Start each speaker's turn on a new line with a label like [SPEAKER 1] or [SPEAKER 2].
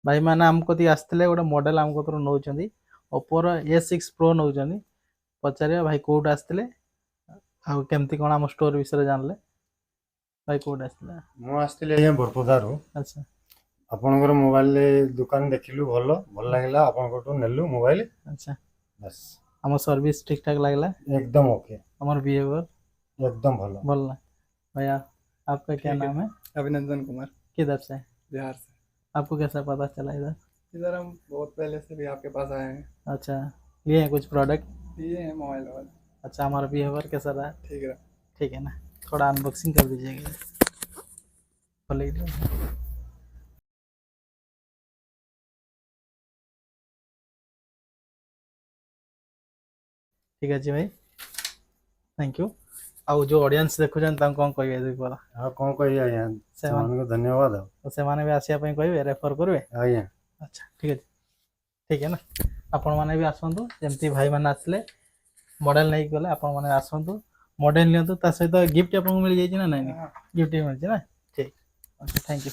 [SPEAKER 1] भाई मैंने आम कति आसते गोटे मॉडल आम कतर नौ ओप्पोर A6 Pro नौ पचारे भाई कोड आसते केमती कौन आम स्टोर विषय जानले भाई कोड आसला
[SPEAKER 2] ମୁଁ ଆସିଥିଲି ଆଜ୍ଞା ବରପଦାରୁ।
[SPEAKER 1] अच्छा
[SPEAKER 2] ଆପଣଙ୍କର ମୋବାଇଲ ଦୋକାନ ଦେଖିଲୁ, ଭଲ ଲାଗିଲା, ଆପଣଙ୍କଠୁ ନେଲୁ ମୋବାଇଲ।
[SPEAKER 1] अच्छा
[SPEAKER 2] ବାସ୍
[SPEAKER 1] आम सर्विस ठीक ठाक लगला
[SPEAKER 2] एकदम ओके,
[SPEAKER 1] हमार बिहेवियर
[SPEAKER 2] एकदम ଭଲ।
[SPEAKER 1] बोलना भैया आपका क्या
[SPEAKER 3] ठीक है।
[SPEAKER 1] नाम है
[SPEAKER 3] अभिनंदन कुमार,
[SPEAKER 1] किधर से
[SPEAKER 3] बिहार से।
[SPEAKER 1] आपको कैसा पता चला इधर
[SPEAKER 3] इधर हम बहुत पहले से भी आपके पास आए हैं,
[SPEAKER 1] अच्छा लिए हैं कुछ प्रोडक्ट
[SPEAKER 3] दिए हैं मोबाइल वोबाइल।
[SPEAKER 1] अच्छा हमारा बिहेवियर कैसा रहा
[SPEAKER 3] ठीक है।
[SPEAKER 1] ठीक है ना थोड़ा अनबॉक्सिंग कर दीजिएगा खोल ठीक अच्छे भाई थैंक यू आउ जो ऑडियंस देखुछन तां कौन कहबे देखो
[SPEAKER 2] ଆଉ କ'ଣ କହିବି ଆଜ୍ଞା, ସେମାନଙ୍କୁ ଧନ୍ୟବାଦ।
[SPEAKER 1] तो से माने भी आसिया पई कहबे रेफर करबे
[SPEAKER 2] ଆଜ୍ଞା
[SPEAKER 1] अच्छा ठीक है ना आपण माने भी आसंतु जेमती भाई माने आसले मॉडल नहीं गले आपण माने आसंतु मॉडल नियंतु ता सहित गिफ्ट आपन मिल जाई ना नहीं गिफ्ट मिल ना ठीक ओके थैंक यू